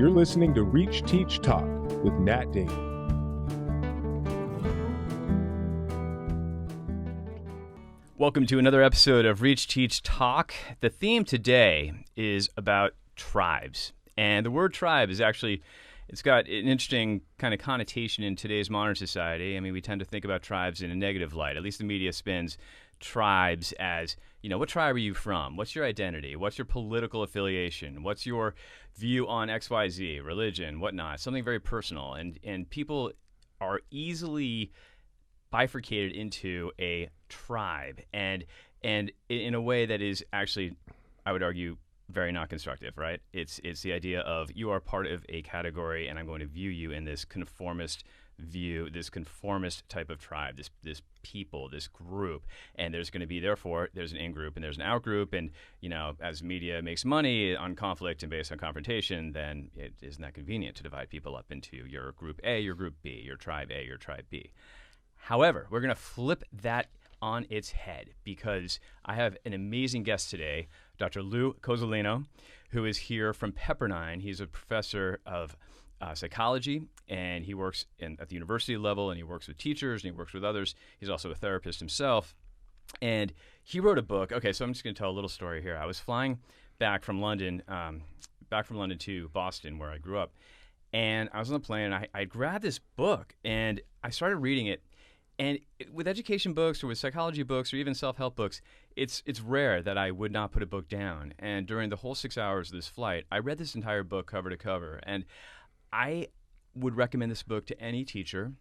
You're listening to Reach, Teach, Talk with Nat Dane. Welcome to another episode of Reach, Teach, Talk. The theme today is about tribes. And the word tribe is actually, it's got an interesting kind of connotation in today's modern society. I mean, we tend to think about tribes in a negative light. At least the media spins tribes as, you know, what tribe are you from? What's your identity? What's your political affiliation? What's your view on XYZ, religion, whatnot? Something very personal. And people are easily bifurcated into a tribe, and in a way that is actually, I would argue, very not constructive, right? It's the idea of you are part of a category, and I'm going to view you in this conformist view, this conformist type of tribe, this people, this group, and there's going to be, therefore, there's an in-group and there's an out-group, and, you know, as media makes money on conflict and based on confrontation, then it isn't that convenient to divide people up into your group A, your group B, your tribe A, your tribe B. However, we're going to flip that on its head because I have an amazing guest today, Dr. Louis Cozolino, who is here from Pepperdine. He's a professor of psychology, and he works at the university level, and he works with teachers, and he works with others. He's also a therapist himself, and he wrote a book. Okay, so I'm just going to tell a little story here. I was flying back from London to Boston, where I grew up, and I was on the plane, and I grabbed this book, and I started reading it. And with education books or with psychology books or even self-help books, it's rare that I would not put a book down. And during the whole 6 hours of this flight, I read this entire book cover to cover. And I would recommend this book to any teacher,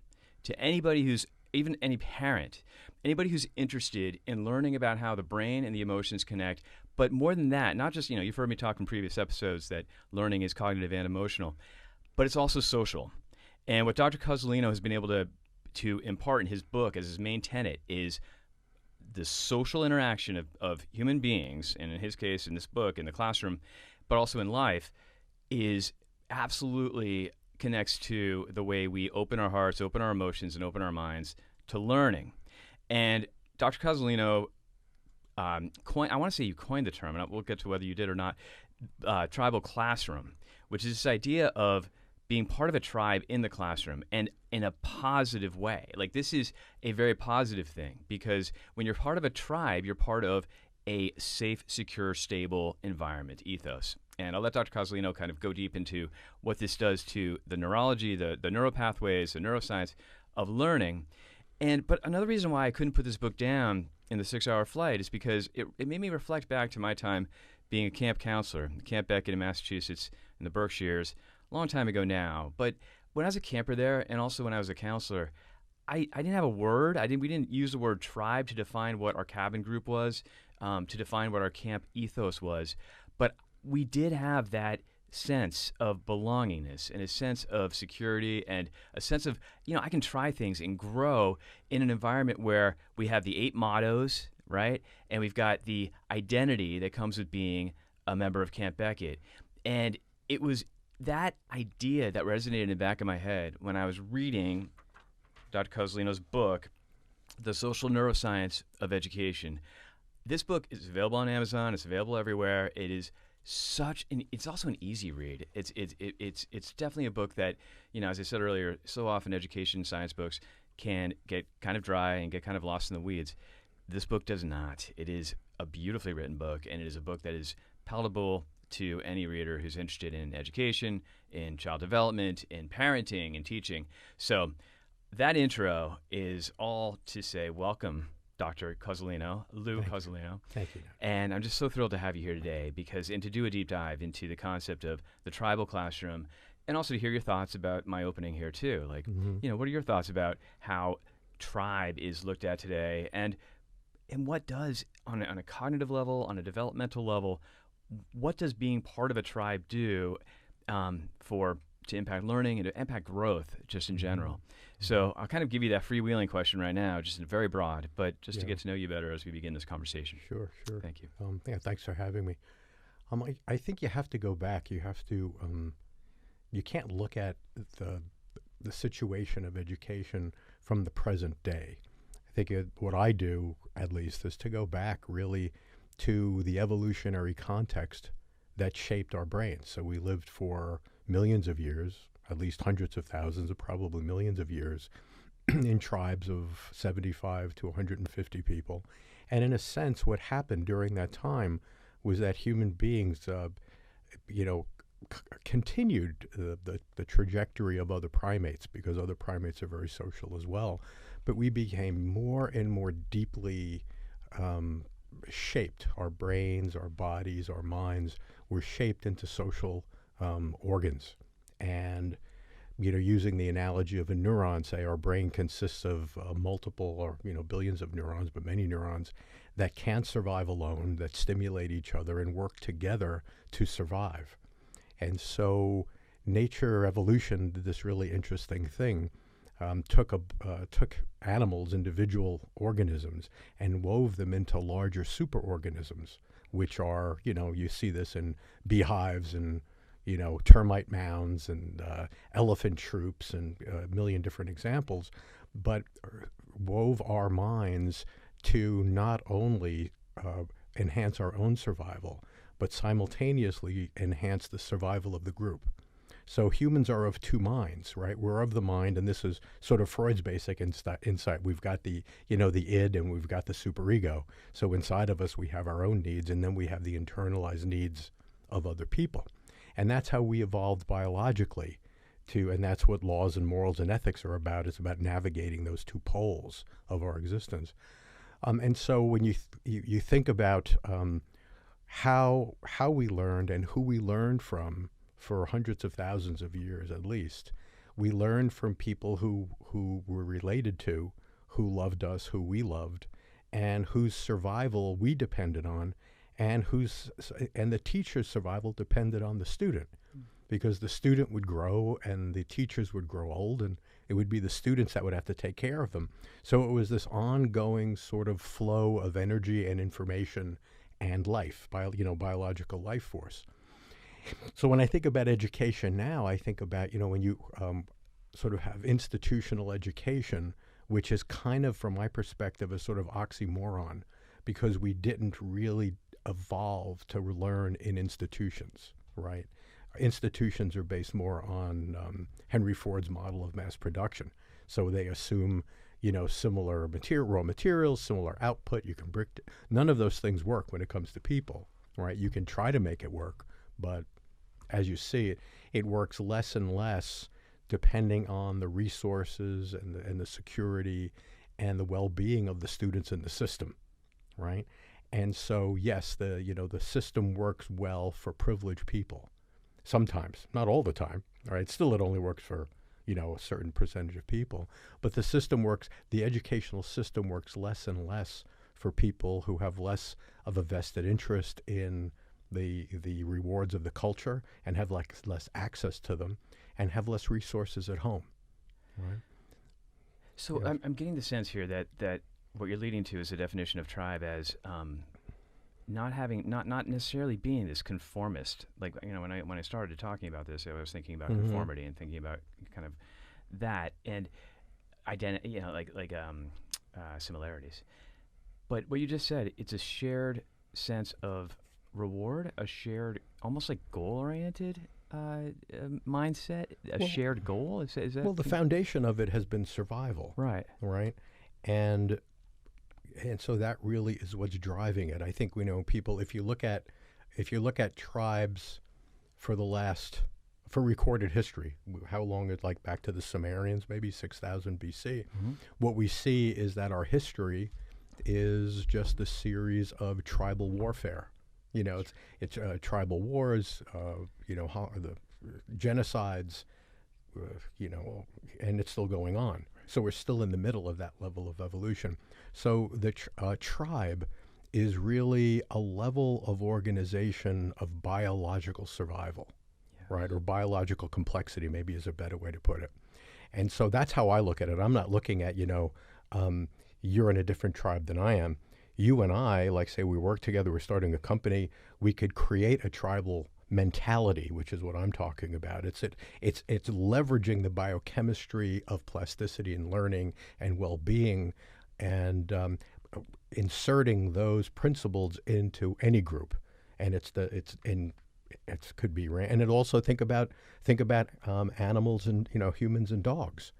to anybody who's, even any parent, anybody who's interested in learning about how the brain and the emotions connect. But more than that, not just, you know, you've heard me talk in previous episodes that learning is cognitive and emotional, but it's also social. And what Dr. Cozolino has been able to impart in his book as his main tenet is the social interaction of human beings, and in his case, in this book, in the classroom, but also in life, is absolutely connects to the way we open our hearts, open our emotions, and open our minds to learning. And Dr. Cozolino, I want to say you coined the term, and we'll get to whether you did or not, tribal classroom, which is this idea of being part of a tribe in the classroom and in a positive way. Like, this is a very positive thing because when you're part of a tribe, you're part of a safe, secure, stable environment, ethos. And I'll let Dr. Cozolino kind of go deep into what this does to the neurology, the neuropathways, the neuroscience of learning. But another reason why I couldn't put this book down in the 6-hour flight is because it made me reflect back to my time being a camp counselor, Camp Beckett in Massachusetts in the Berkshires, long time ago now. But when I was a camper there, and also when I was a counselor, I didn't have a word. We didn't use the word tribe to define what our cabin group was, to define what our camp ethos was. But we did have that sense of belongingness and a sense of security and a sense of, you know, I can try things and grow in an environment where we have the 8 mottos, right? And we've got the identity that comes with being a member of Camp Beckett. And it was that idea that resonated in the back of my head when I was reading Dr. Cozolino's book, The Social Neuroscience of Education. This book is available on Amazon. It's available everywhere. It is it's also an easy read. It's definitely a book that, you know, as I said earlier, so often education science books can get kind of dry and get kind of lost in the weeds. This book does not. It is a beautifully written book, and it is a book that is palatable to any reader who's interested in education, in child development, in parenting, in teaching. So that intro is all to say welcome, Dr. Cozolino, Louis Cozolino. Thank you. And I'm just so thrilled to have you here today and to do a deep dive into the concept of the tribal classroom, and also to hear your thoughts about my opening here too. Like, you know, what are your thoughts about how tribe is looked at today, and what does, on a cognitive level, on a developmental level, what does being part of a tribe do to impact learning and to impact growth just in general? So I'll kind of give you that freewheeling question right now, just very broad, but just to get to know you better as we begin this conversation. Sure. Thank you. Thanks for having me. I think you have to go back. You have to. You can't look at the situation of education from the present day. I think what I do, at least, is to go back really to the evolutionary context that shaped our brains. So we lived for millions of years, at least hundreds of thousands, or probably millions of years, in tribes of 75 to 150 people. And in a sense, what happened during that time was that human beings, continued the trajectory of other primates, because other primates are very social as well. But we became more and more deeply shaped. Our brains, our bodies, our minds were shaped into social organs. And using the analogy of a neuron, say our brain consists of multiple or billions of neurons, but many neurons that can't survive alone, that stimulate each other and work together to survive. And so nature, evolution, did this really interesting thing. Took animals, individual organisms, and wove them into larger superorganisms, which are, you see this in beehives and termite mounds and elephant troops and a million different examples, but wove our minds to not only enhance our own survival, but simultaneously enhance the survival of the group. So humans are of two minds, right? We're of the mind, and this is sort of Freud's basic insight. We've got the id, and we've got the superego. So inside of us, we have our own needs, and then we have the internalized needs of other people. And that's how we evolved biologically and that's what laws and morals and ethics are about. It's about navigating those two poles of our existence. And so when you think about how we learned and who we learned from for hundreds of thousands of years at least, we learned from people who were related to, who loved us, who we loved, and whose survival we depended on, and the teacher's survival depended on the student, because the student would grow and the teachers would grow old, and it would be the students that would have to take care of them. So it was this ongoing sort of flow of energy and information and life, biological life force. So when I think about education now, I think about, when you sort of have institutional education, which is kind of, from my perspective, a sort of oxymoron, because we didn't really evolve to learn in institutions, right? Institutions are based more on Henry Ford's model of mass production. So they assume, similar raw materials, similar output. You can none of those things work when it comes to people, right? You can try to make it work, but as you see, it works less and less depending on the resources and the security and the well-being of the students in the system, right? And so, yes, the system works well for privileged people. Sometimes, not all the time, right? Still, it only works for, a certain percentage of people. But the educational system works less and less for people who have less of a vested interest in the rewards of the culture and have less access to them and have less resources at home, right? So yeah. I'm getting the sense here that what you're leading to is a definition of tribe as not necessarily being this conformist. Like, when I started talking about this, I was thinking about conformity and thinking about kind of that and identity, similarities. But what you just said, it's a shared sense of reward, a shared, almost like goal-oriented mindset, shared goal. Is that? Well, the foundation of it has been survival, right? And so that really is what's driving it. I think people. If you look at tribes for recorded history, how long it's like back to the Sumerians, maybe 6,000 BC. What we see is that our history is just a series of tribal warfare. It's tribal wars, the genocides, and it's still going on. So we're still in the middle of that level of evolution. So the tribe is really a level of organization of biological survival, right? Or biological complexity, maybe is a better way to put it. And so that's how I look at it. I'm not looking at, you're in a different tribe than I am. You and I, like, say we work together, we're starting a company, we could create a tribal mentality, which is what I'm talking about. It's leveraging the biochemistry of plasticity and learning and well-being, and inserting those principles into any group. And It could be, and it also think about animals and humans and dogs.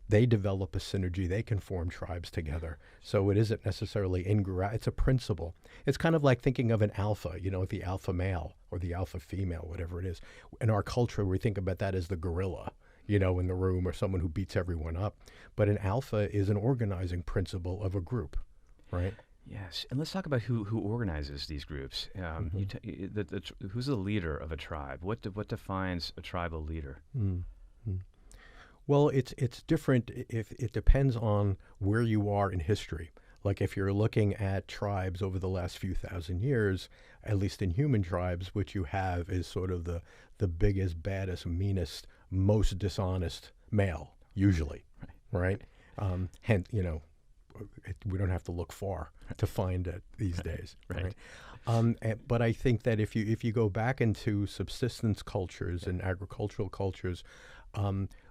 They develop a synergy. They can form tribes together. So it isn't necessarily it's a principle. It's kind of like thinking of an alpha, the alpha male or the alpha female, whatever it is. In our culture, we think about that as the gorilla, in the room, or someone who beats everyone up. But an alpha is an organizing principle of a group, right? Yes, and let's talk about who organizes these groups. Who's the leader of a tribe? What defines a tribal leader? Mm-hmm. Well, it's different. If it depends on where you are in history. Like if you're looking at tribes over the last few thousand years, at least in human tribes, what you have is sort of the biggest, baddest, meanest, most dishonest male, usually, right? Hence, we don't have to look far to find it these days, right? But I think that if you go back into subsistence cultures and agricultural cultures,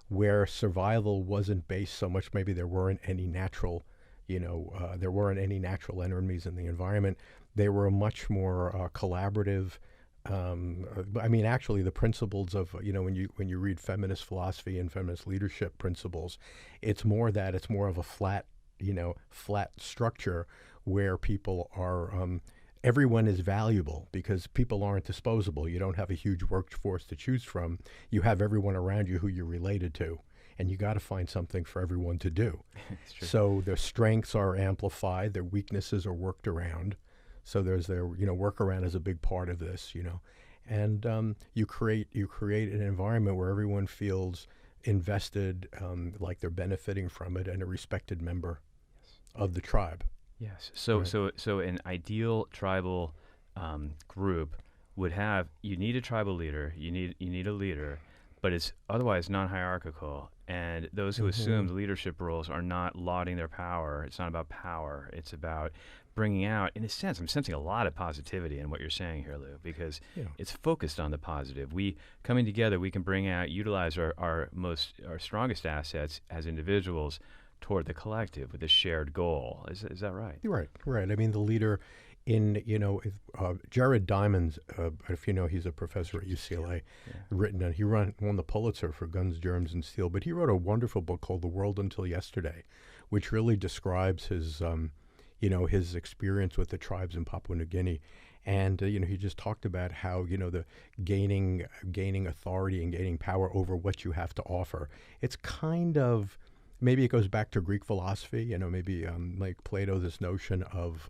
where survival wasn't based so much, maybe there weren't any natural enemies in the environment. They were a much more collaborative. Actually, the principles of when you read feminist philosophy and feminist leadership principles, it's more of a flat structure where people are. Everyone is valuable because people aren't disposable. You don't have a huge workforce to choose from. You have everyone around you who you're related to, and you got to find something for everyone to do. So their strengths are amplified, their weaknesses are worked around. So there's workaround is a big part of this, and you create an environment where everyone feels invested, like they're benefiting from it, and a respected member of the tribe. Yes. So an ideal tribal group would have, you need a tribal leader, you need a leader, but it's otherwise non-hierarchical. And those who assume the leadership roles are not lauding their power. It's not about power. It's about bringing out, in a sense, I'm sensing a lot of positivity in what you're saying here, Lou, because it's focused on the positive. We coming together, we can utilize our strongest assets as individuals toward the collective with a shared goal. Is that right? Right. I mean, the leader in, Jared Diamond's, if he's a professor at UCLA, he won the Pulitzer for Guns, Germs, and Steel, but he wrote a wonderful book called The World Until Yesterday, which really describes his experience with the tribes in Papua New Guinea. And, he just talked about how, the gaining authority and gaining power over what you have to offer. It's kind of, maybe it goes back to Greek philosophy, maybe like Plato, this notion of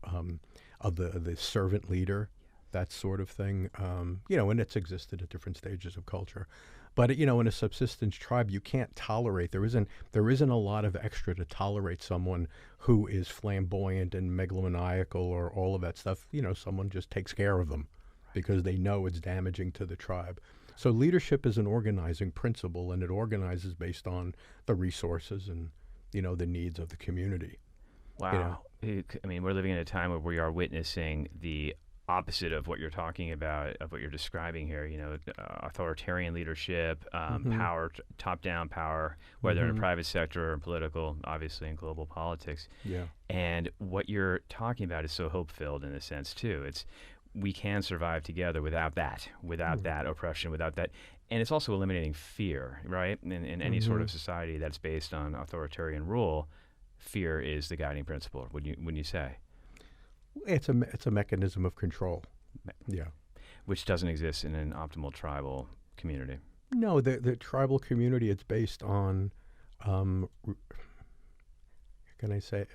the servant leader, that sort of thing, and it's existed at different stages of culture. But, in a subsistence tribe, you can't tolerate, there isn't a lot of extra to tolerate someone who is flamboyant and megalomaniacal or all of that stuff. Someone just takes care of them because they know it's damaging to the tribe. So leadership is an organizing principle, and it organizes based on the resources and, the needs of the community. Wow. I mean, we're living in a time where we are witnessing the opposite of what you're talking about, of what you're describing here, authoritarian leadership, power, top-down power, whether in a private sector or political, obviously in global politics. Yeah. And what you're talking about is so hope-filled in a sense, too. We can survive together without that oppression, without that. And it's also eliminating fear, right? In any sort of society that's based on authoritarian rule, fear is the guiding principle, wouldn't you say? It's a mechanism of control. Yeah. Which doesn't exist in an optimal tribal community. No, the tribal community, it's based on,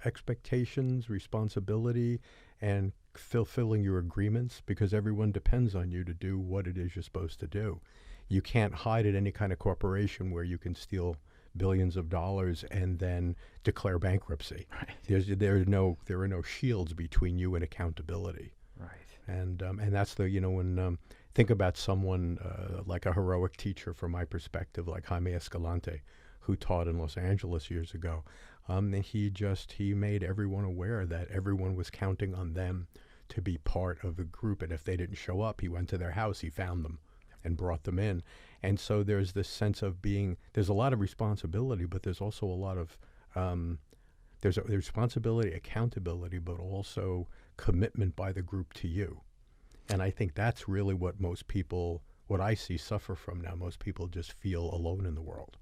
expectations, responsibility, and fulfilling your agreements, because everyone depends on you to do what it is you're supposed to do. You can't hide at any kind of corporation where you can steal billions of dollars and then declare bankruptcy. Right. There are no shields between you and accountability. Right. And that's when think about someone like a heroic teacher from my perspective, like Jaime Escalante, who taught in Los Angeles years ago. And he made everyone aware that everyone was counting on them to be part of the group, and if they didn't show up, he went to their house, he found them and brought them in. And so there's this sense of there's a lot of responsibility, but there's also a lot of, there's responsibility, accountability, but also commitment by the group to you. And I think that's really what most people what I see suffer from now. Most people just feel alone in the world.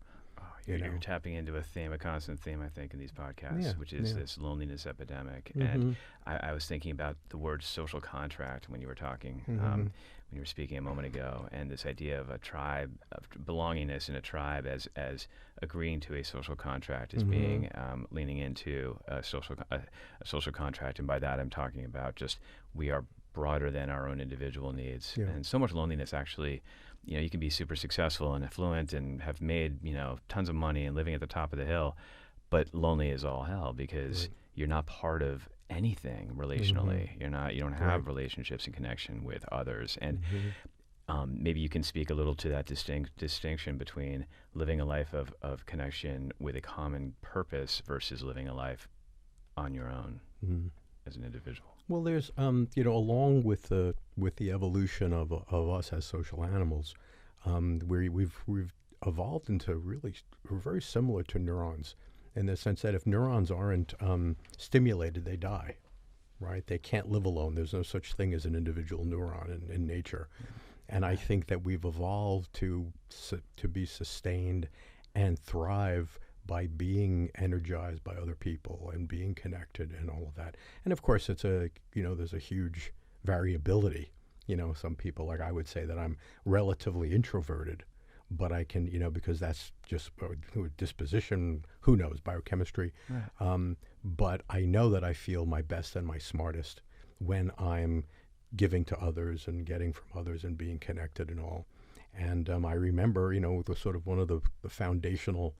You're tapping into a constant theme, I think, in these podcasts, which is this loneliness epidemic. And I was thinking about the word social contract when you were talking, when you were speaking a moment ago, and this idea of a tribe, of belongingness in a tribe as agreeing to a social contract, as being leaning into a social contract. And by that, I'm talking about just we are broader than our own individual needs. Yeah. And so much loneliness actually, you can be super successful and affluent and have made, tons of money and living at the top of the hill, but lonely as all hell because you're not part of anything relationally. You don't have relationships and connection with others. And maybe you can speak a little to that distinction between living a life of connection with a common purpose versus living a life on your own as an individual. Well, there's, along with the evolution of us as social animals, where we've evolved into we're very similar to neurons, in the sense that if neurons aren't stimulated, they die, right? They can't live alone. There's no such thing as an individual neuron in nature, and I think that we've evolved to be sustained and thrive by being energized by other people and being connected and all of that. And of course, it's there's a huge variability. Some people, like I would say that I'm relatively introverted, but I can, because that's just disposition, who knows, biochemistry. Right. But I know that I feel my best and my smartest when I'm giving to others and getting from others and being connected and all. And I remember, the sort of one of the foundational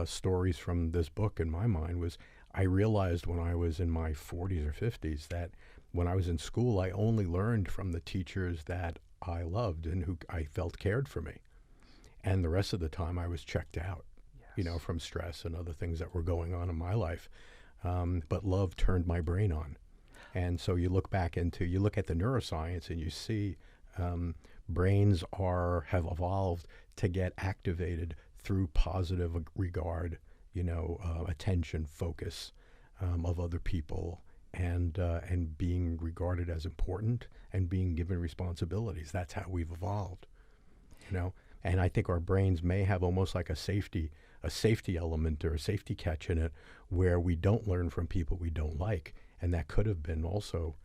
stories from this book in my mind was I realized when I was in my 40s or 50s that when I was in school, I only learned from the teachers that I loved and who I felt cared for me. And the rest of the time I was checked out, from stress and other things that were going on in my life. But love turned my brain on. And so you look at the neuroscience and you see brains have evolved to get activated through positive regard, attention, focus of other people, and being regarded as important and being given responsibilities. That's how we've evolved, And I think our brains may have almost like a safety element or a safety catch in it, where we don't learn from people we don't like, and that could have been also,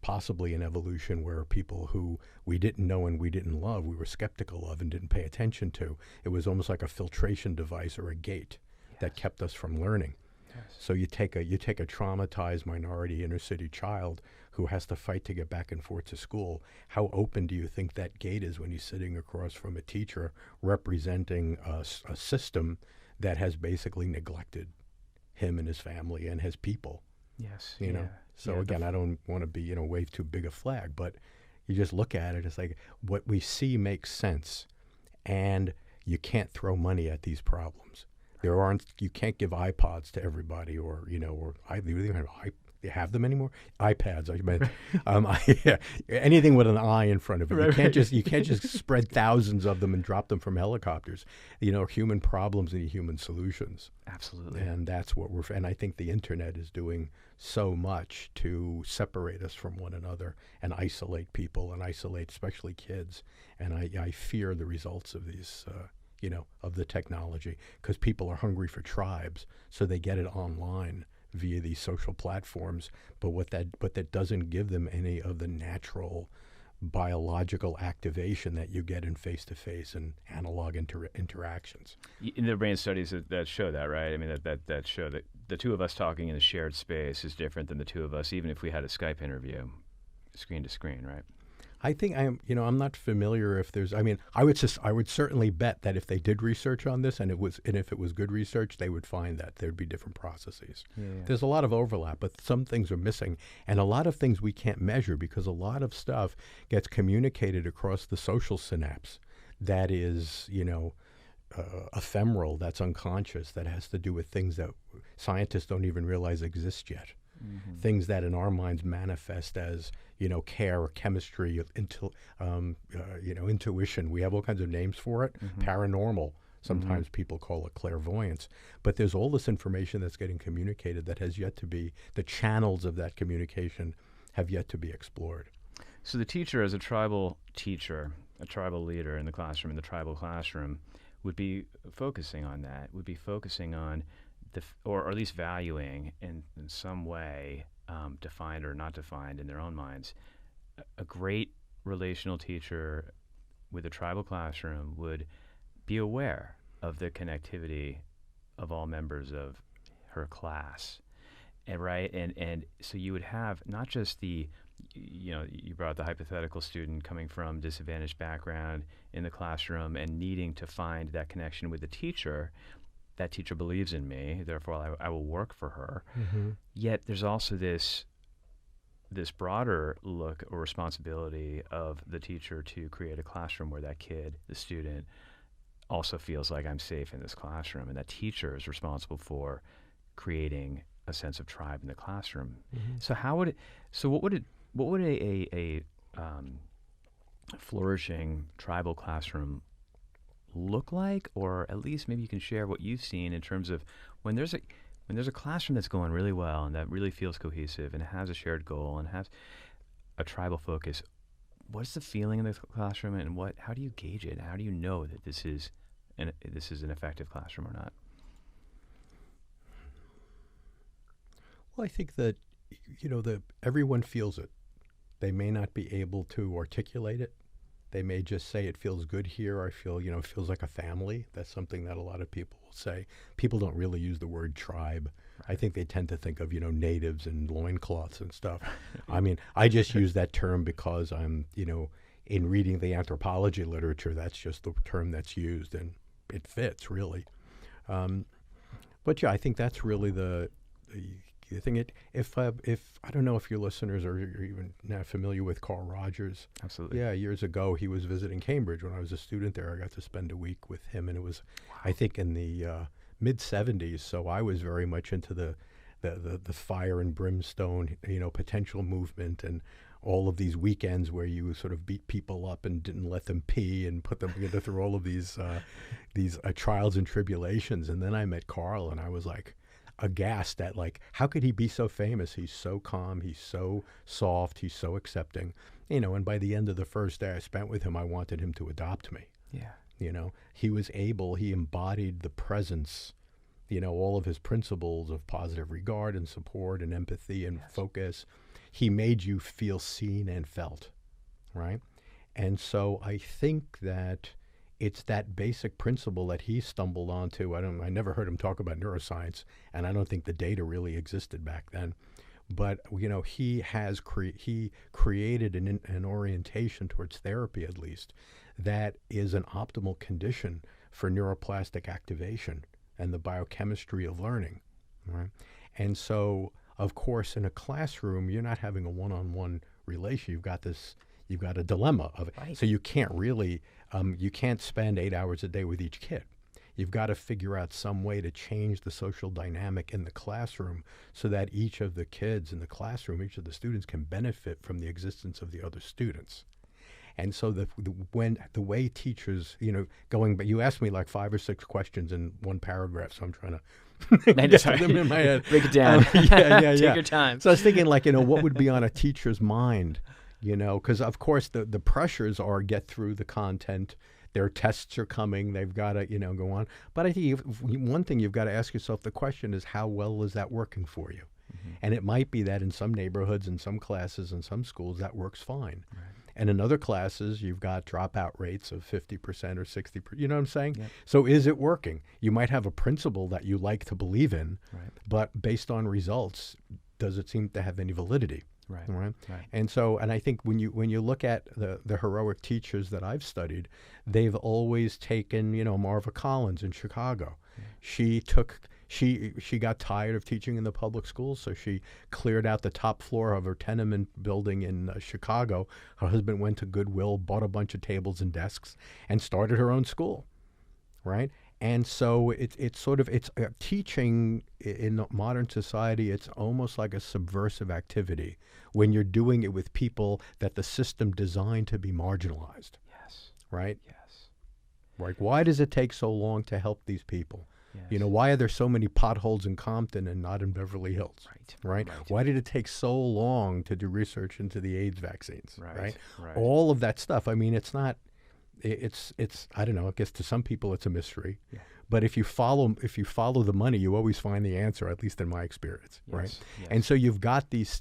possibly an evolution where people who we didn't know and we didn't love, we were skeptical of and didn't pay attention to. It was almost like a filtration device or a gate that kept us from learning. Yes. So you take a traumatized minority inner city child who has to fight to get back and forth to school. How open do you think that gate is when he's sitting across from a teacher representing a system that has basically neglected him and his family and his people? Yes. So again, I don't want to be, wave too big a flag, but you just look at it, it's like what we see makes sense, and you can't throw money at these problems. You can't give iPods to everybody, or they have them anymore? iPads, I meant. Anything with an I in front of it. You can't just spread thousands of them and drop them from helicopters. Human problems need human solutions. Absolutely. And that's what and I think the internet is doing so much to separate us from one another and isolate people and isolate especially kids. And I fear the results of these, of the technology, because people are hungry for tribes, so they get it online via these social platforms, but what that doesn't give them any of the natural biological activation that you get in face-to-face and analog interactions. In the brain studies that show that, right? I mean, that show that the two of us talking in a shared space is different than the two of us, even if we had a Skype interview, screen to screen, right? I think I'm not familiar if there's. I would certainly bet that if they did research on this and if it was good research, they would find that there'd be different processes. Yeah. There's a lot of overlap, but some things are missing, and a lot of things we can't measure because a lot of stuff gets communicated across the social synapse. That is, ephemeral. That's unconscious. That has to do with things that scientists don't even realize exist yet. Mm-hmm. Things that in our minds manifest as care or chemistry, intuition. We have all kinds of names for it. Mm-hmm. Paranormal. Sometimes people call it clairvoyance. But there's all this information that's getting communicated that has yet to be, the channels of that communication have yet to be explored. So the teacher, as a tribal teacher, a tribal leader in the classroom, in the tribal classroom, would be focusing on that, would be focusing on or at least valuing in some way, defined or not defined in their own minds. A great relational teacher with a tribal classroom would be aware of the connectivity of all members of her class. And right, and so you would have not just you brought the hypothetical student coming from disadvantaged background in the classroom and needing to find that connection with the teacher. That teacher believes in me, therefore I will work for her. Mm-hmm. Yet there's also this broader look or responsibility of the teacher to create a classroom where that kid, the student, also feels like I'm safe in this classroom, and that teacher is responsible for creating a sense of tribe in the classroom. Mm-hmm. So what would a flourishing tribal classroom look like? Or at least maybe you can share what you've seen in terms of when there's a classroom that's going really well and that really feels cohesive and has a shared goal and has a tribal focus. What's the feeling in the classroom, and how do you gauge it? How do you know that this is an effective classroom or not? Well, I think that, everyone feels it. They may not be able to articulate it. They may just say, it feels good here. I feel, it feels like a family. That's something that a lot of people will say. People don't really use the word tribe. Right. I think they tend to think of, natives and loincloths and stuff. I mean, I just use that term because I'm, in reading the anthropology literature, that's just the term that's used, and it fits, really. But yeah, I think that's really the thing. If I don't know if your listeners are even now familiar with Carl Rogers. Absolutely. Yeah, years ago he was visiting Cambridge when I was a student there. I got to spend a week with him, and it was, I think, in the mid '70s. So I was very much into the fire and brimstone, potential movement, and all of these weekends where you sort of beat people up and didn't let them pee and put them through all of these trials and tribulations. And then I met Carl, and I was like, aghast at, like, how could he be so famous? He's so calm, he's so soft, he's so accepting, and by the end of the first day I spent with him, I wanted him to adopt me. Yeah. He embodied the presence, all of his principles of positive regard and support and empathy and focus. He made you feel seen and felt, right? And so I think that it's that basic principle that he stumbled onto. I never heard him talk about neuroscience, and I don't think the data really existed back then. But he has created an orientation towards therapy, at least, that is an optimal condition for neuroplastic activation and the biochemistry of learning, right? And so, of course, in a classroom, you're not having a one-on-one relation. You've got a dilemma of it. Right. So you can't really, you can't spend 8 hours a day with each kid. You've got to figure out some way to change the social dynamic in the classroom so that each of the kids in the classroom, each of the students, can benefit from the existence of the other students. And so the way teachers, but you asked me like 5 or 6 questions in one paragraph, so I'm trying to get them in my head. Break it down. Take your time. So I was thinking, like, what would be on a teacher's mind? Because of course the pressures are get through the content. Their tests are coming. They've got to, go on. But I think one thing you've got to ask yourself, the question is, how well is that working for you? Mm-hmm. And it might be that in some neighborhoods, in some classes, in some schools, that works fine. Right. And in other classes, you've got dropout rates of 50% or 60%. You know what I'm saying? Yep. So is it working? You might have a principle that you like to believe in, right, but based on results, does it seem to have any validity? Right. Right. And I think when you look at the heroic teachers that I've studied, they've always taken, Marva Collins in Chicago. Yeah. She got tired of teaching in the public schools, so she cleared out the top floor of her tenement building in Chicago. Her husband went to Goodwill, bought a bunch of tables and desks, and started her own school. Right. And so it's teaching in modern society. It's almost like a subversive activity when you're doing it with people that the system designed to be marginalized. Yes. Right? Yes. Like, why does it take so long to help these people? Yes. Why are there so many potholes in Compton and not in Beverly Hills? Right? Why did it take so long to do research into the AIDS vaccines? Right? All of that stuff. I mean, it's not it's I don't know. I guess to some people it's a mystery. Yeah. But if you follow the money, you always find the answer. At least in my experience, yes, right? Yes. And so you've got these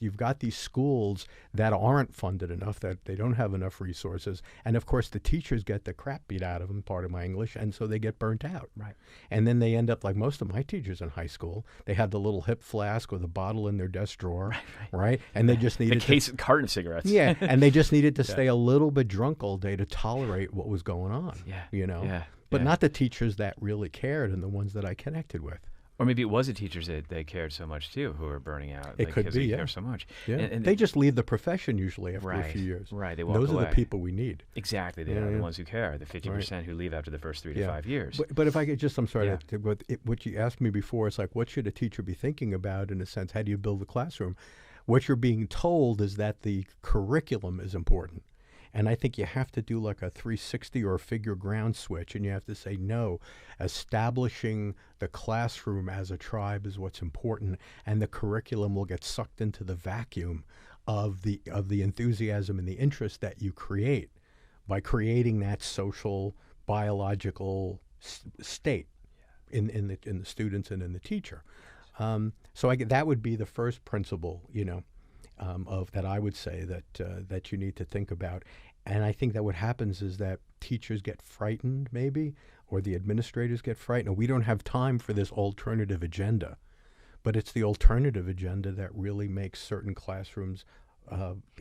schools that aren't funded enough, that they don't have enough resources, and of course the teachers get the crap beat out of them. Part of my English, and so they get burnt out. Right. And then they end up like most of my teachers in high school. They had the little hip flask or the bottle in their desk drawer, right? And they just needed the carton of cigarettes. Yeah, and they just needed to stay a little bit drunk all day to tolerate what was going on. Yeah. You know. Yeah. But not the teachers that really cared and the ones that I connected with. Or maybe it was the teachers that they cared so much too, who were burning out. It could be, they care so much. Yeah. And they just leave the profession usually after a few years. Right. They walk Those away. are the people we need. Exactly. They are the ones who care. The 50% who leave after the first 3 to 5 years. But if I could just, I'm sorry, what you asked me before, it's like, what should a teacher be thinking about in a sense? How do you build the classroom? What you're being told is that the curriculum is important. And I think you have to do like a 360 or a figure ground switch, and you have to say, no, establishing the classroom as a tribe is what's important, and the curriculum will get sucked into the vacuum of the enthusiasm and the interest that you create by creating that social, biological state in the students and in the teacher. So that would be the first principle, of that I would say that you need to think about. And I think that what happens is that teachers get frightened, maybe, or the administrators get frightened. We don't have time for this alternative agenda, but it's the alternative agenda that really makes certain classrooms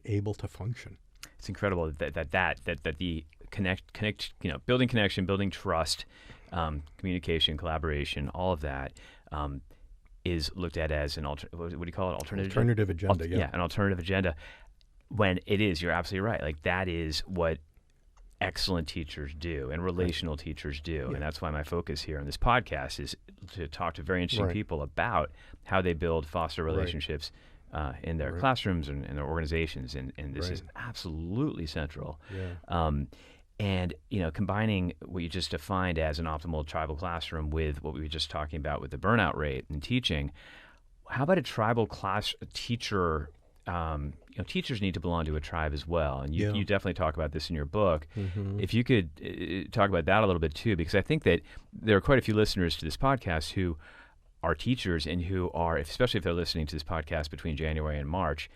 able to function. It's incredible that the building connection, building trust, communication, collaboration, all of that. Is looked at as an what do you call it? Alternative agenda. Yeah, an alternative agenda. When it is, you're absolutely right. Like that is what excellent teachers do and relational teachers do, and that's why my focus here on this podcast is to talk to very interesting people about how they foster relationships in their classrooms and in their organizations, and this is absolutely central. Yeah. And combining what you just defined as an optimal tribal classroom with what we were just talking about with the burnout rate in teaching, how about a tribal teacher? Teachers need to belong to a tribe as well, and you definitely talk about this in your book. Mm-hmm. If you could talk about that a little bit too, because I think that there are quite a few listeners to this podcast who are teachers and who are, especially if they're listening to this podcast between January and March,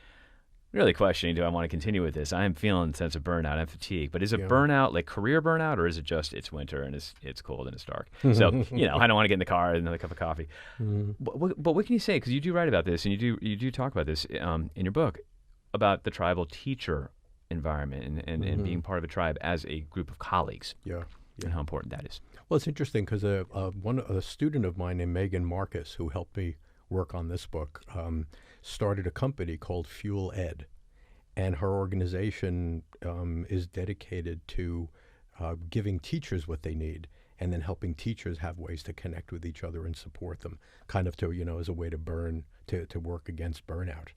really questioning, do I want to continue with this? I am feeling a sense of burnout and fatigue. But is it burnout, like career burnout, or is it just it's winter and it's cold and it's dark? So, I don't want to get in the car and another cup of coffee. Mm-hmm. But what can you say? Because you do write about this, and you do talk about this in your book, about the tribal teacher environment and being part of a tribe as a group of colleagues. Yeah. And how important that is. Well, it's interesting because a student of mine named Megan Marcus, who helped me work on this book, started a company called Fuel Ed, and her organization is dedicated to giving teachers what they need, and then helping teachers have ways to connect with each other and support them, kind of to as a way to work against burnout,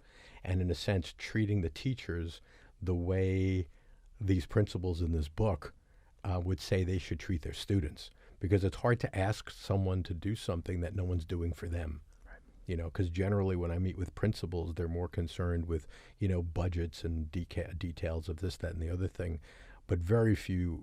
and in a sense treating the teachers the way these principles in this book would say they should treat their students, because it's hard to ask someone to do something that no one's doing for them. Because generally when I meet with principals, they're more concerned with, budgets and details of this, that, and the other thing. But very few,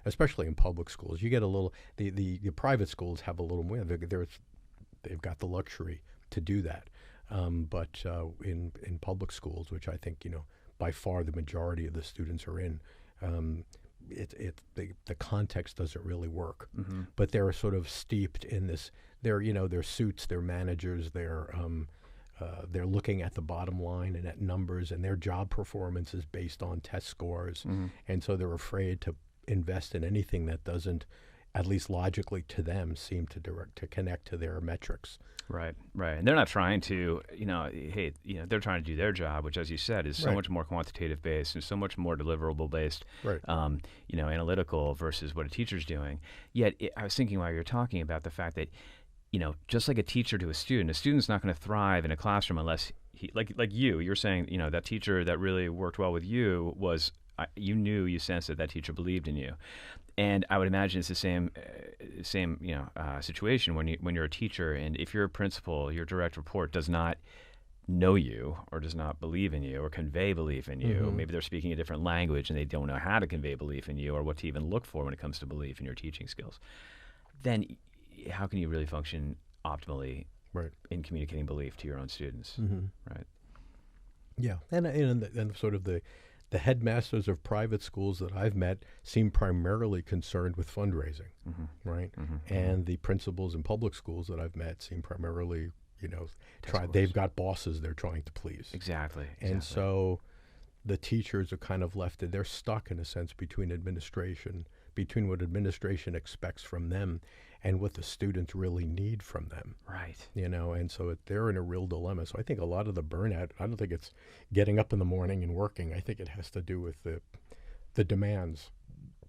especially in public schools, you get a little, the private schools have a little more, they've got the luxury to do that. But in public schools, which I think, by far the majority of the students are in, the context doesn't really work. Mm-hmm. But they're sort of steeped in this. They're suits, they're managers, they're looking at the bottom line and at numbers, and their job performance is based on test scores. Mm-hmm. And so they're afraid to invest in anything that doesn't, at least logically to them, seem to connect to their metrics. Right. And they're not trying to, they're trying to do their job, which, as you said, is so much more quantitative based and so much more deliverable based, analytical versus what a teacher's doing. Yet, I was thinking while you were talking about the fact that, just like a teacher to a student's not going to thrive in a classroom unless like you're saying, that teacher that really worked well with you was, you sensed that teacher believed in you. And I would imagine it's the same situation when you're a teacher, and if your principal, your direct report, does not know you or does not believe in you or convey belief in you. Maybe they're speaking a different language and they don't know how to convey belief in you or what to even look for when it comes to belief in your teaching skills. Then how can you really function optimally in communicating belief to your own students, right? Yeah, and sort of the headmasters of private schools that I've met seem primarily concerned with fundraising, right? And the principals in public schools that I've met seem primarily, they've got bosses they're trying to please. Exactly. And so the teachers are kind of left, they're stuck in a sense between what administration expects from them and what the students really need from them. Right. And so they're in a real dilemma. So I think a lot of the burnout, I don't think it's getting up in the morning and working. I think it has to do with the demands,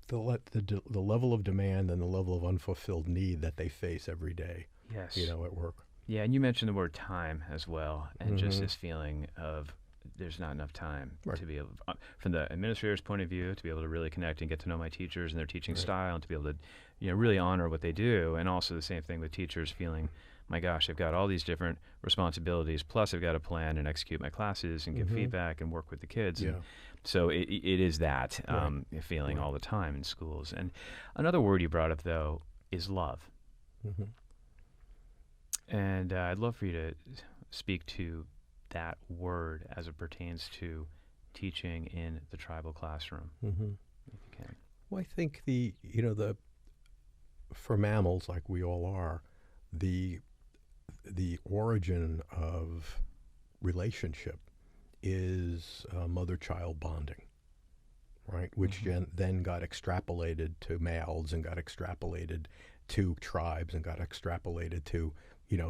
the level of demand and the level of unfulfilled need that they face every day. Yes. At work. Yeah, and you mentioned the word time as well, and just this feeling of there's not enough time to be able, from the administrator's point of view, to be able to really connect and get to know my teachers and their teaching style, and to be able to, really honor what they do. And also the same thing with teachers feeling, my gosh, I've got all these different responsibilities, plus I've got to plan and execute my classes and give feedback and work with the kids. Yeah. And so it is that feeling all the time in schools. And another word you brought up, though, is love. And I'd love for you to speak to that word as it pertains to teaching in the tribal classroom, if you can. Well, I think for mammals, like we all are, the origin of relationship is mother-child bonding, right? Which then got extrapolated to males and got extrapolated to tribes and got extrapolated to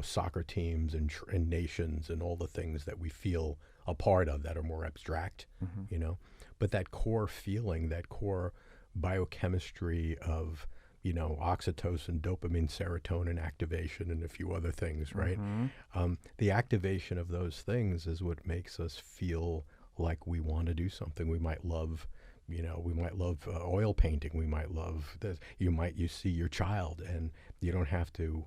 soccer teams and nations and all the things that we feel a part of that are more abstract, But that core feeling, that core biochemistry of, oxytocin, dopamine, serotonin activation, and a few other things, right? The activation of those things is what makes us feel like we want to do something. We might love oil painting. We might love this. You see your child, and you don't have to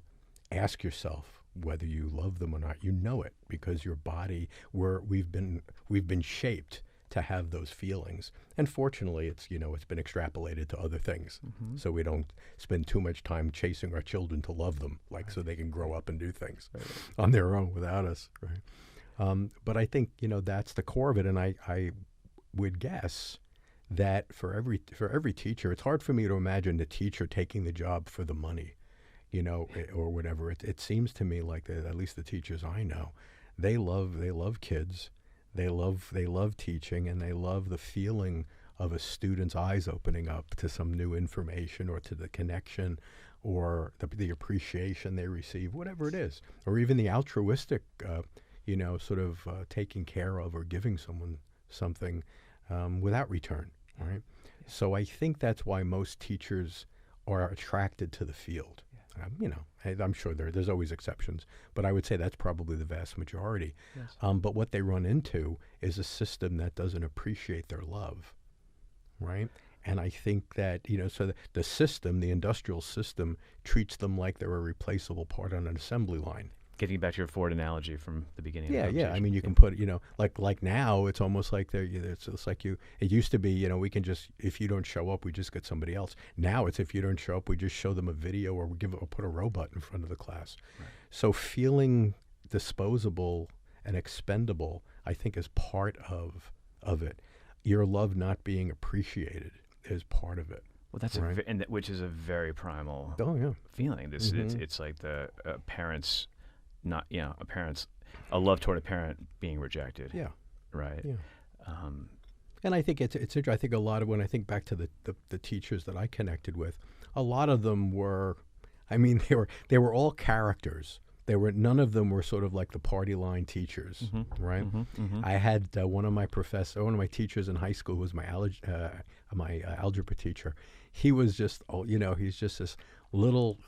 ask yourself whether you love them or not. You know it because your body, we've been shaped to have those feelings. And fortunately, it's been extrapolated to other things, so we don't spend too much time chasing our children to love them, so they can grow up and do things on their own without us, right? But I think that's the core of it, and I would guess that for every teacher, it's hard for me to imagine the teacher taking the job for the money, or whatever. It seems to me like at least the teachers I know, they love kids, they love teaching, and they love the feeling of a student's eyes opening up to some new information or to the connection or the appreciation they receive, whatever it is, or even the altruistic, taking care of or giving someone something without return, right? So I think that's why most teachers are attracted to the field. I'm sure there's always exceptions, but I would say that's probably the vast majority. Yes. But what they run into is a system that doesn't appreciate their love, right? And I think that, so the system, the industrial system, treats them like they're a replaceable part on an assembly line. Getting back to your Ford analogy from the beginning. Yeah. I mean, you can put, like now, it's almost like it's like it used to be, we can just, if you don't show up, we just get somebody else. Now it's if you don't show up, we just show them a video or put a robot in front of the class. Right. So feeling disposable and expendable, I think, is part of it. Your love not being appreciated is part of it. Well, that's right? Which is a very primal feeling. It's like the parents. Not a love toward a parent being rejected. Yeah. Right. Yeah. And I think it's interesting. I think a lot of, when I think back to the teachers that I connected with, a lot of them were, they were all characters. None of them were sort of like the party line teachers, right? I had one of my teachers in high school who was my algebra teacher. He was just, he's just this little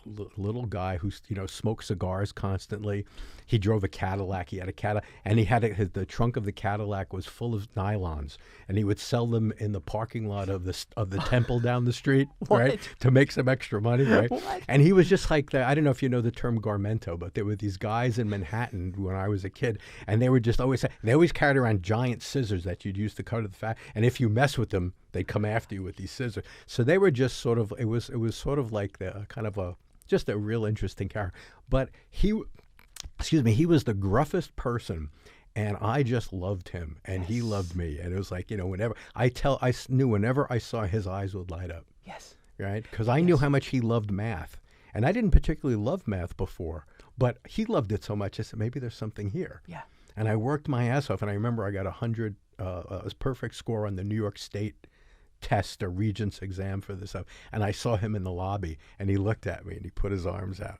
guy who smoked cigars constantly. He drove a Cadillac. He had a Cadillac, and he had the trunk of the Cadillac was full of nylons, and he would sell them in the parking lot of the temple down the street, right, to make some extra money, right? What? And he was just like I don't know if you know the term garmento, but there were these guys in Manhattan when I was a kid, and they always carried around giant scissors that you'd use to cut the fat, and if you mess with them, they'd come after you with these scissors. So they were just sort of, it was sort of like just a real interesting character. But he was the gruffest person, and I just loved him, and he loved me. And it was like, whenever I knew whenever I saw his eyes would light up. Yes. Right? Because I knew how much he loved math. And I didn't particularly love math before, but he loved it so much, I said, maybe there's something here. Yeah. And I worked my ass off, and I remember I got a perfect score on the New York State test or Regents exam for this stuff. And I saw him in the lobby, and he looked at me, and he put his arms out,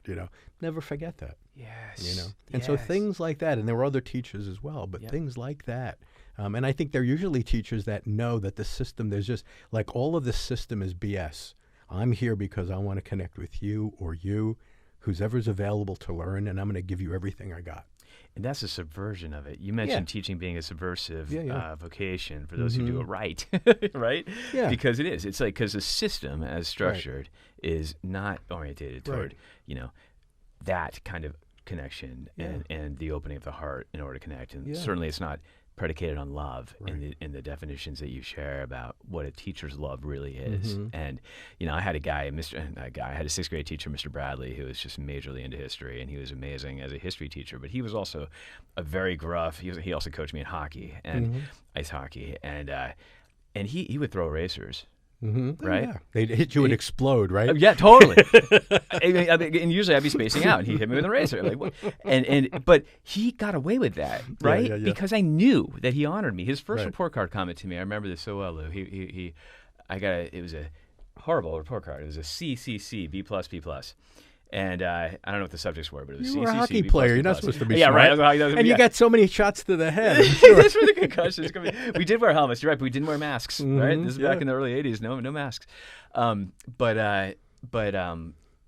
Never forget that. Yes. And so things like that, and there were other teachers as well, but things like that. And I think they're usually teachers that know that the system, there's just, like, all of the system is BS. I'm here because I want to connect with you or you, who's ever's available to learn, and I'm going to give you everything I got. And that's a subversion of it. You mentioned teaching being a subversive vocation for those who do it right, right? Yeah. Because it is. It's like, because the system as structured is not orientated toward, that kind of connection and the opening of the heart in order to connect. And certainly it's not predicated on love in the definitions that you share about what a teacher's love really is. And I had I had a sixth grade teacher, Mr. Bradley, who was just majorly into history, and he was amazing as a history teacher, but he was also a very gruff. He also coached me in hockey and ice hockey, and he would throw erasers. Right? Yeah. They'd hit you and explode, right? Yeah, totally. And usually I'd be spacing out, and he'd hit me with an eraser. Like, what? But he got away with that, right? Yeah. Because I knew that he honored me. His first report card comment to me, I remember this so well, Lou. It was a horrible report card. It was a CCC, B+, B+. And I don't know what the subjects were, but it was CCC. You were a hockey player. You're not supposed to be smart. Right. And you got so many shots to the head. That's where the concussions come in. We did wear helmets, you're right, but we didn't wear masks, right? This is back in the early 80s. No masks. But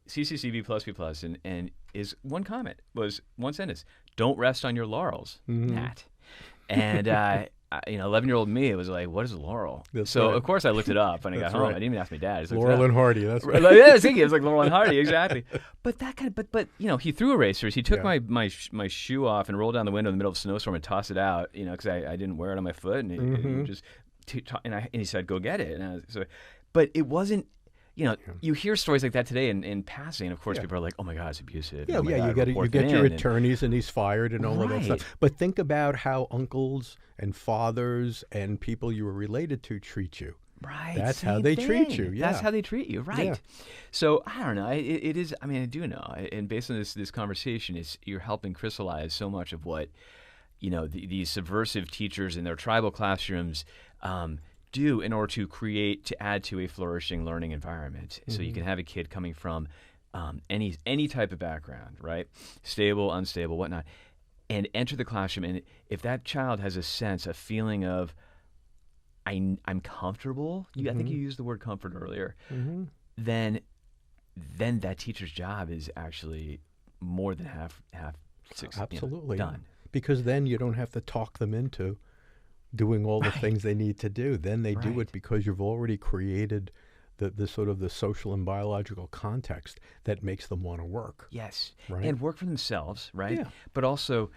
CCC, B+, B+, and his one comment was one sentence: "Don't rest on your laurels, Nat." And 11-year-old me, it was like, what is a laurel? Of course I looked it up when I got home. I didn't even ask my dad. Laurel and Hardy. That's right. Yeah, I was thinking it was like Laurel and Hardy, exactly. But that kind of, but he threw erasers. He took my shoe off and rolled down the window in the middle of a snowstorm and tossed it out. Because I didn't wear it on my foot, and he said, "Go get it." But it wasn't. You hear stories like that today in passing, and of course people are like, "Oh my God, it's abusive." Yeah, you get your attorneys, and he's fired, and all of that stuff. But think about how uncles and fathers and people you were related to treat you. Right. That's how they treat you. Yeah. That's how they treat you. Right. Yeah. So I don't know. It is. I mean, I do know. And based on this conversation, you're helping crystallize so much of what these subversive teachers in their tribal classrooms do in order to add to a flourishing learning environment. So you can have a kid coming from any type of background, right? Stable, unstable, whatnot, and enter the classroom. And if that child has a feeling of, I'm comfortable, I think you used the word comfort earlier, then that teacher's job is actually more than half Absolutely. Done. Because then you don't have to talk them into doing all the things they need to do. Then they do it because you've already created the sort of the social and biological context that makes them want to work. Yes. Right? And work for themselves, right? Yeah. But also,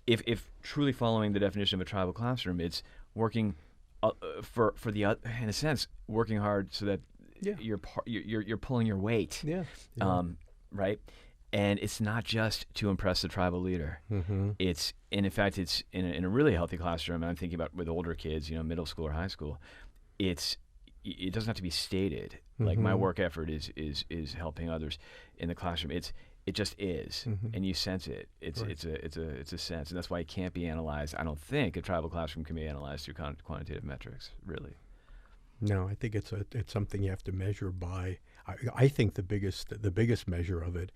if truly following the definition of a tribal classroom, it's working for the in a sense, working hard so that you're pulling your weight. Yeah. Right? And it's not just to impress the tribal leader. It's in a really healthy classroom. I'm thinking about with older kids, middle school or high school. It doesn't have to be stated. Like my work effort is helping others in the classroom. It just is, and you sense it. It's a sense, and that's why it can't be analyzed. I don't think a tribal classroom can be analyzed through quantitative metrics, really. No, I think it's something you have to measure by. I think the biggest measure of it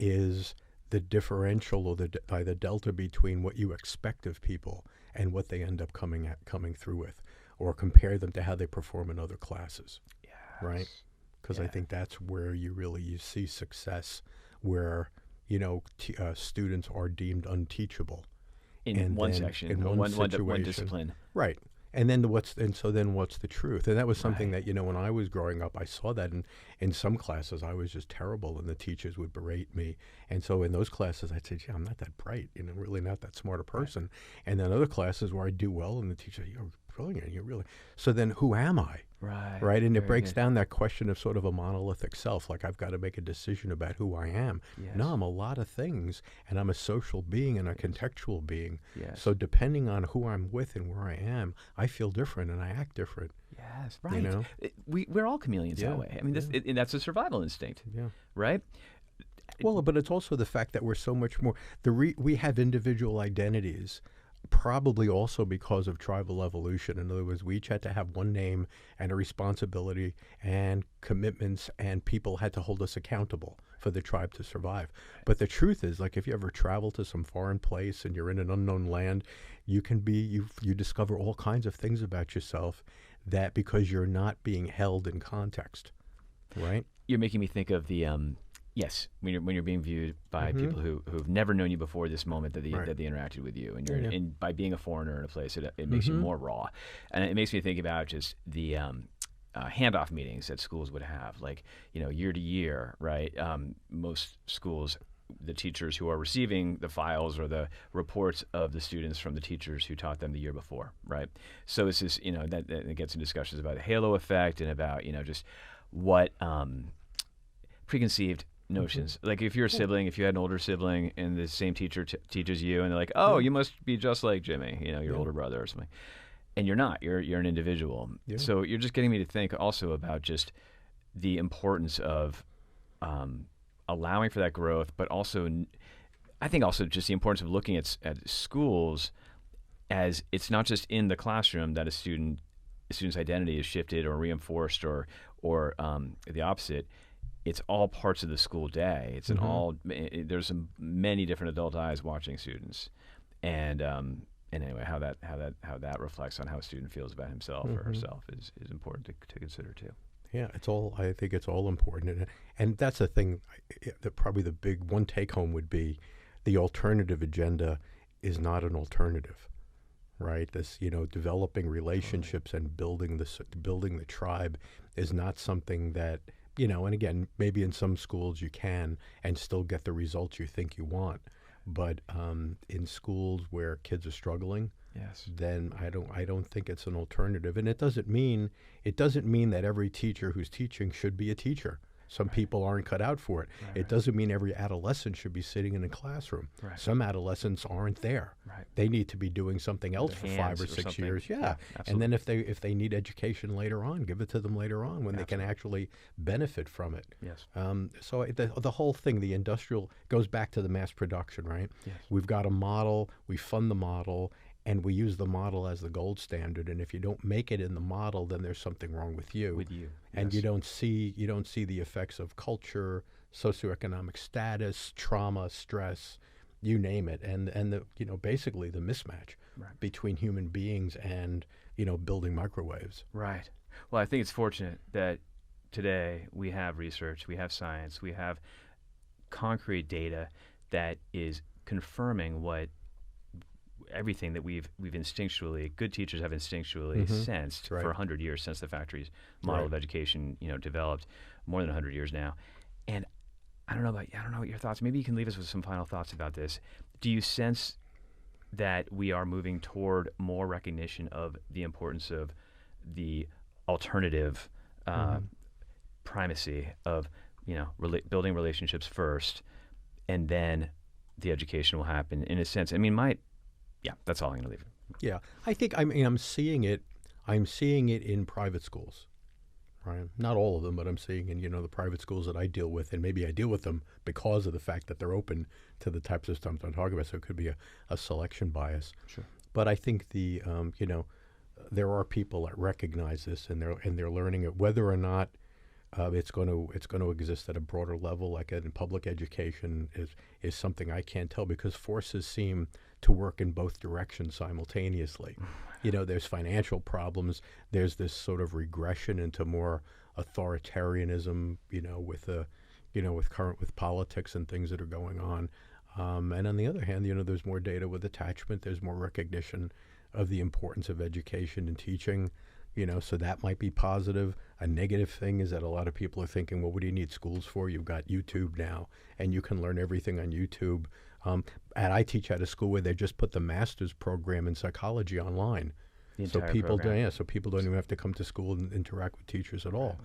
is the differential or the delta between what you expect of people and what they end up coming through with, or compare them to how they perform in other classes. Yes. Right? because I think that's where you see success, where students are deemed unteachable in one section, in one situation, one discipline, right? And then what's the truth? And that was something that when I was growing up, I saw that in some classes I was just terrible, and the teachers would berate me. And so in those classes, I'd say, "Gee, I'm not that bright, really not that smart a person." Right. And then other classes where I do well, and the teacher, "You're brilliant, you're really." So then, who am I? Right. And it breaks down that question of sort of a monolithic self. Like, I've got to make a decision about who I am. Yes. No, I'm a lot of things, and I'm a social being and a contextual being. Yes. So depending on who I'm with and where I am, I feel different and I act different. Yes, right. We're all chameleons that way. I mean, and that's a survival instinct. Yeah. Right. Well, but it's also the fact that we're so much more. We have individual identities. Probably also because of tribal evolution. In other words, we each had to have one name and a responsibility and commitments, and people had to hold us accountable for the tribe to survive. Right. But the truth is, like, if you ever travel to some foreign place and you're in an unknown land, you discover all kinds of things about yourself that because you're not being held in context, right? You're making me think of the yes, when you're being viewed by people who've never known you before this moment that they interacted with you, and you're by being a foreigner in a place, it makes you more raw, and it makes me think about just the handoff meetings that schools would have, like year to year, right? Most schools, the teachers who are receiving the files or the reports of the students from the teachers who taught them the year before, right? So it's this, that it gets in discussions about the halo effect and about just what preconceived notions. Like, if you're a sibling, if you had an older sibling and the same teacher teaches you, and they're like, "Oh, you must be just like Jimmy, your older brother or something," and you're not. You're an individual. Yeah. So you're just getting me to think also about just the importance of allowing for that growth, but also, I think also just the importance of looking at schools as it's not just in the classroom that a student's identity is shifted or reinforced or the opposite. It's all parts of the school day. It's there's many different adult eyes watching students, and anyway, how that reflects on how a student feels about himself or herself is important to consider too. Yeah, I think it's all important, and that's the thing. Probably the big one take home would be, the alternative agenda is not an alternative, right? This developing relationships and building the tribe is not something that. And again, maybe in some schools you can and still get the results you think you want, but in schools where kids are struggling, then I don't think it's an alternative. And it doesn't mean that every teacher who's teaching should be a teacher. Some people aren't cut out for it. It doesn't mean every adolescent should be sitting in a classroom. Some adolescents aren't there. They need to be doing something else for 5 or 6 years. Yeah. And then if they need education later on, give it to them later on when they can actually benefit from it. Yes. So the whole thing, the industrial, goes back to the mass production, right? Yes. We've got a model, we fund the model, and we use the model as the gold standard. And if you don't make it in the model, then there's something wrong with you. And you don't see the effects of culture, socioeconomic status, trauma, stress, you name it, and the basically the mismatch between human beings and building microwaves. Right. Well, I think it's fortunate that today we have research, we have science, we have concrete data that is confirming everything that we've instinctually, good teachers have instinctually sensed for 100 years, since the factories model of education, developed, more than 100 years now. And I don't know what your thoughts. Maybe you can leave us with some final thoughts about this. Do you sense that we are moving toward more recognition of the importance of the alternative primacy of building relationships first, and then the education will happen in a sense? I mean, yeah, that's all I'm going to leave it. Yeah, I think I'm seeing it. I'm seeing it in private schools, right? Not all of them, but I'm seeing in the private schools that I deal with, and maybe I deal with them because of the fact that they're open to the types of stuff I'm talking about. So it could be a selection bias. Sure. But I think there are people that recognize this, and they're learning it. Whether or not it's going to exist at a broader level, like in public education, is something I can't tell, because forces seem to work in both directions simultaneously. There's financial problems. There's this sort of regression into more authoritarianism, with politics and things that are going on. And on the other hand, there's more data with attachment. There's more recognition of the importance of education and teaching, so that might be positive. A negative thing is that a lot of people are thinking, well, what do you need schools for? You've got YouTube now, and you can learn everything on YouTube. And I teach at a school where they just put the master's program in psychology online. So people don't even have to come to school and interact with teachers at all.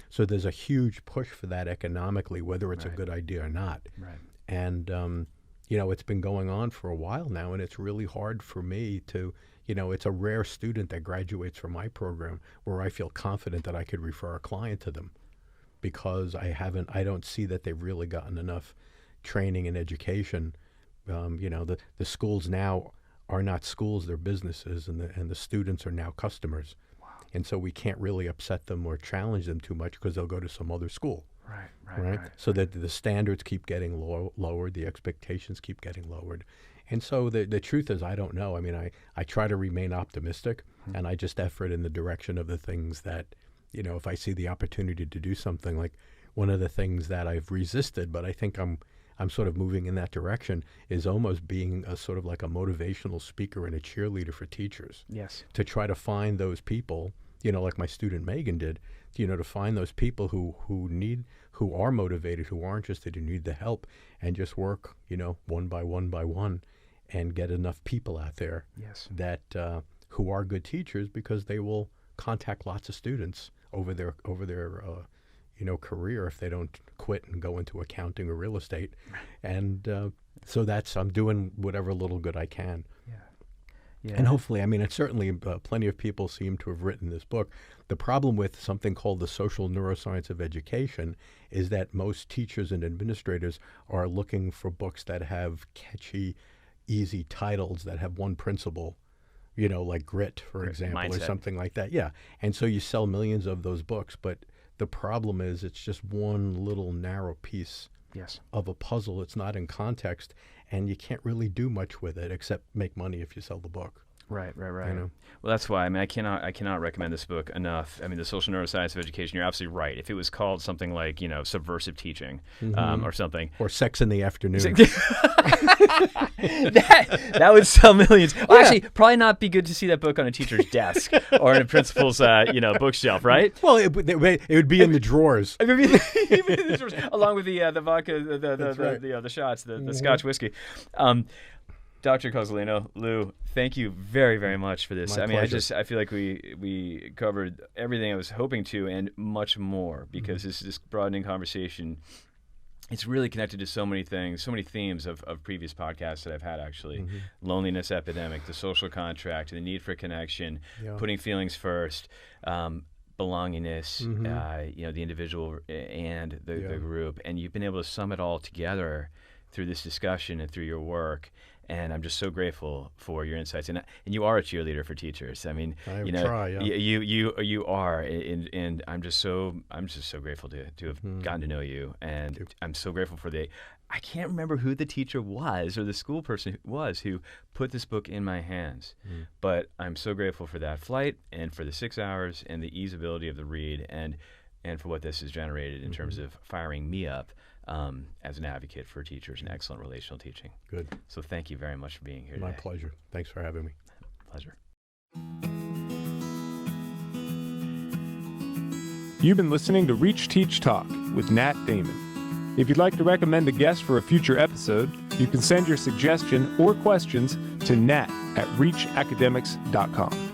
So there's a huge push for that economically, whether it's a good idea or not. Right. And it's been going on for a while now, and it's really hard for me to, it's a rare student that graduates from my program where I feel confident that I could refer a client to them, because I don't see that they've really gotten enough training and education. The schools now are not schools, they're businesses, and the students are now customers. Wow. And so we can't really upset them or challenge them too much because they'll go to some other school. Right. So that the standards keep getting lowered, the expectations keep getting lowered. And so the truth is, I don't know. I mean, I try to remain optimistic, and I just effort in the direction of the things that, if I see the opportunity to do something, like one of the things that I've resisted, but I think I'm sort of moving in that direction, is almost being a sort of like a motivational speaker and a cheerleader for teachers. Yes. To try to find those people, like my student Megan did, to find those people who are motivated, who are interested, who need the help, and just work, one by one, and get enough people out there that who are good teachers, because they will contact lots of students over their career if they don't quit and go into accounting or real estate. And so I'm doing whatever little good I can. Yeah. And hopefully, it's certainly plenty of people seem to have written this book. The problem with something called the social neuroscience of education is that most teachers and administrators are looking for books that have catchy, easy titles that have one principle, like Grit, for example, Mindset. or something like that. Yeah. And so you sell millions of those books, but the problem is it's just one little narrow piece of a puzzle. It's not in context, and you can't really do much with it except make money if you sell the book. Right. Well, that's why I cannot recommend this book enough. The social neuroscience of education. You're absolutely right. If it was called something like subversive teaching, or something, or Sex in the Afternoon, that would sell millions. Well, actually, probably not be good to see that book on a teacher's desk or in a principal's bookshelf, right? Well, it would be in the drawers. It would be in the drawers, along with the vodka, the shots, the Scotch whiskey. Dr. Cozolino, Lou, thank you very, very much for this. My pleasure. I feel like we covered everything I was hoping to and much more, because this broadening conversation, it's really connected to so many things, so many themes of previous podcasts that I've had, actually. Loneliness epidemic, the social contract, the need for connection, putting feelings first, belongingness, the individual and the group. And you've been able to sum it all together through this discussion and through your work. And I'm just so grateful for your insights. And you are a cheerleader for teachers. I try, you are, and I'm just so grateful to have gotten to know you. And I'm so grateful for I can't remember who the teacher was or the school person was who put this book in my hands, but I'm so grateful for that flight and for the 6 hours and the easeability of the read, and for what this has generated in terms of firing me up as an advocate for teachers and excellent relational teaching. Good. So thank you very much for being here today. My pleasure. Thanks for having me. Pleasure. You've been listening to Reach Teach Talk with Nat Damon. If you'd like to recommend a guest for a future episode, you can send your suggestion or questions to nat@reachacademics.com.